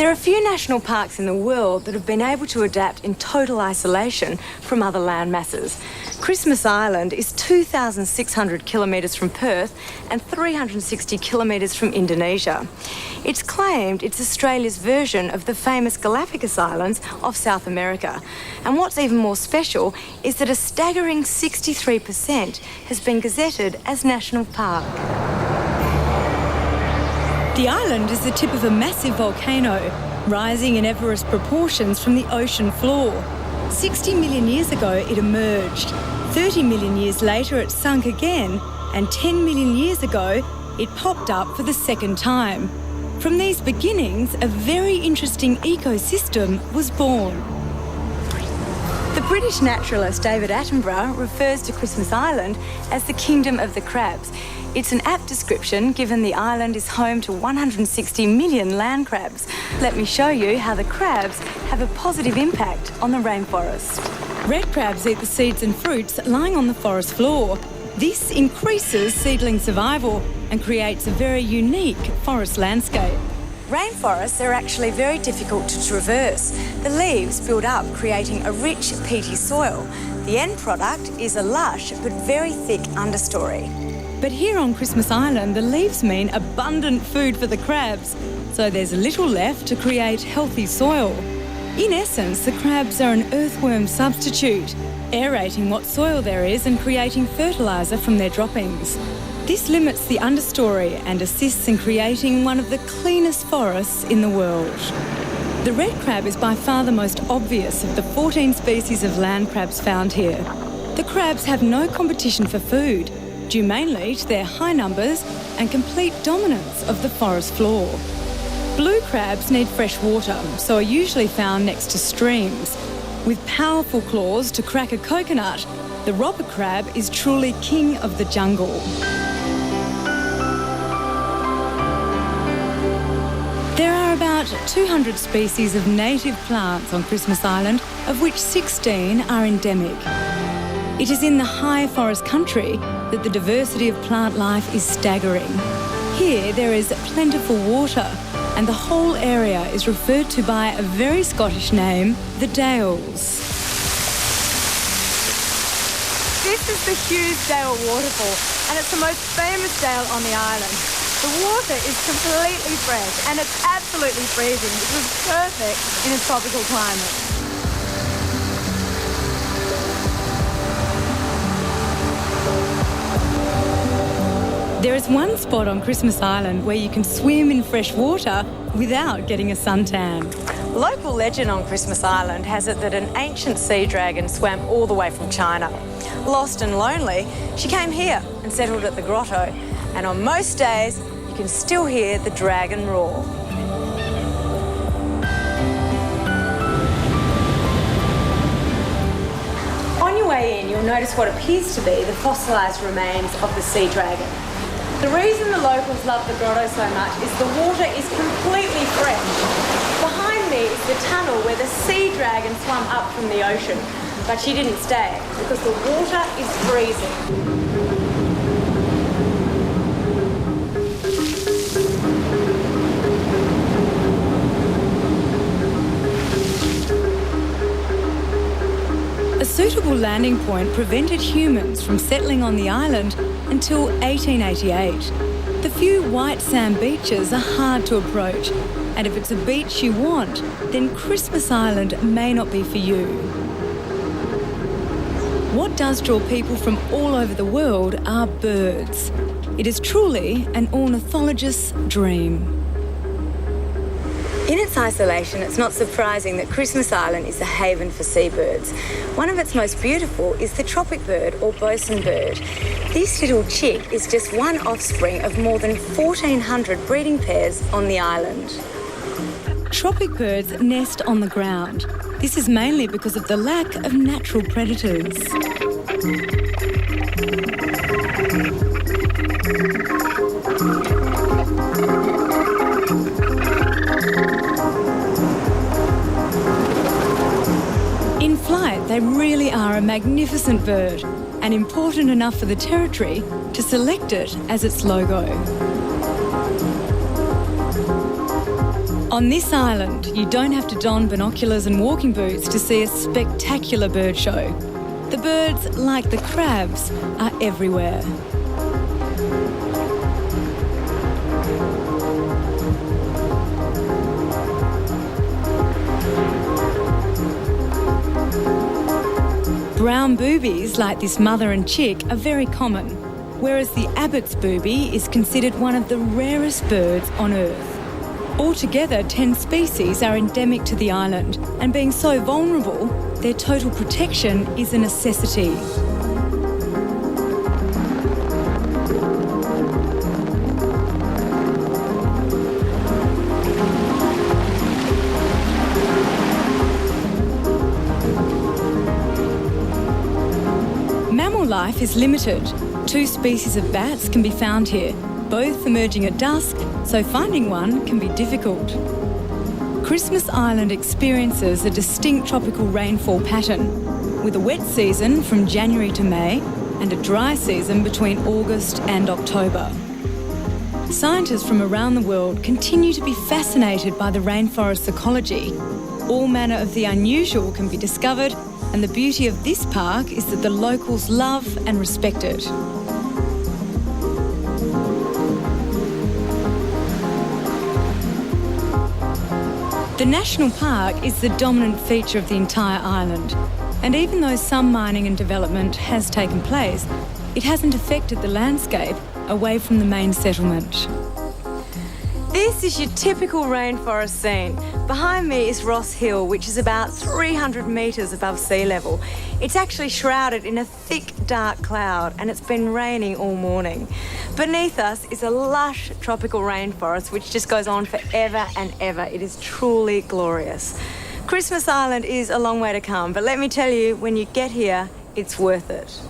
There are few national parks in the world that have been able to adapt in total isolation from other land masses. Christmas Island is 2,600 kilometres from Perth and 360 kilometres from Indonesia. It's claimed it's Australia's version of the famous Galapagos Islands of South America. And what's even more special is that a staggering 63% has been gazetted as National Park. The island is the tip of a massive volcano, rising in Everest proportions from the ocean floor. 60 million years ago it emerged. 30 million years later it sunk again, and 10 million years ago it popped up for the second time. From these beginnings, a very interesting ecosystem was born. The British naturalist David Attenborough refers to Christmas Island as the Kingdom of the Crabs. It's an apt description given the island is home to 160 million land crabs. Let me show you how the crabs have a positive impact on the rainforest. Red crabs eat the seeds and fruits lying on the forest floor. This increases seedling survival and creates a very unique forest landscape. Rainforests are actually very difficult to traverse. The leaves build up, creating a rich, peaty soil. The end product is a lush but very thick understory. But here on Christmas Island, the leaves mean abundant food for the crabs, so there's little left to create healthy soil. In essence, the crabs are an earthworm substitute, aerating what soil there is and creating fertiliser from their droppings. This limits the understory and assists in creating one of the cleanest forests in the world. The red crab is by far the most obvious of the 14 species of land crabs found here. The crabs have no competition for food, due mainly to their high numbers and complete dominance of the forest floor. Blue crabs need fresh water, so are usually found next to streams. With powerful claws to crack a coconut, the robber crab is truly king of the jungle. There are about 200 species of native plants on Christmas Island, of which 16 are endemic. It is in the high forest country that the diversity of plant life is staggering. Here there is plentiful water, and the whole area is referred to by a very Scottish name, the Dales. This is the Hughesdale Waterfall, and it's the most famous dale on the island. The water is completely fresh, and it's absolutely freezing, which is perfect in a tropical climate. There is one spot on Christmas Island where you can swim in fresh water without getting a suntan. Local legend on Christmas Island has it that an ancient sea dragon swam all the way from China. Lost and lonely, she came here and settled at the grotto, and on most days you can still hear the dragon roar. On your way in, you'll notice what appears to be the fossilised remains of the sea dragon. The reason the locals love the grotto so much is the water is completely fresh. Behind me is the tunnel where the sea dragon swam up from the ocean, but she didn't stay because the water is freezing. A suitable landing point prevented humans from settling on the island until 1888. The few white sand beaches are hard to approach, and if it's a beach you want, then Christmas Island may not be for you. What does draw people from all over the world are birds. It is truly an ornithologist's dream. In its isolation, it's not surprising that Christmas Island is a haven for seabirds. One of its most beautiful is the tropic bird or bosun bird. This little chick is just one offspring of more than 1,400 breeding pairs on the island. Tropic birds nest on the ground. This is mainly because of the lack of natural predators. In flight, they really are a magnificent bird and important enough for the territory to select it as its logo. On this island, you don't have to don binoculars and walking boots to see a spectacular bird show. The birds, like the crabs, are everywhere. Brown boobies, like this mother and chick, are very common, whereas the Abbott's booby is considered one of the rarest birds on Earth. Altogether, 10 species are endemic to the island, and being so vulnerable, their total protection is a necessity. Mammal life is limited. 2 species of bats can be found here, both emerging at dusk, so finding one can be difficult. Christmas Island experiences a distinct tropical rainfall pattern, with a wet season from January to May and a dry season between August and October. Scientists from around the world continue to be fascinated by the rainforest's ecology. All manner of the unusual can be discovered, and the beauty of this park is that the locals love and respect it. The national park is the dominant feature of the entire island, and even though some mining and development has taken place, it hasn't affected the landscape away from the main settlement. This is your typical rainforest scene. Behind me is Ross Hill, which is about 300 metres above sea level. It's actually shrouded in a thick, dark cloud, and it's been raining all morning. Beneath us is a lush tropical rainforest which just goes on forever and ever. It is truly glorious. Christmas Island is a long way to come, but let me tell you, when you get here, it's worth it.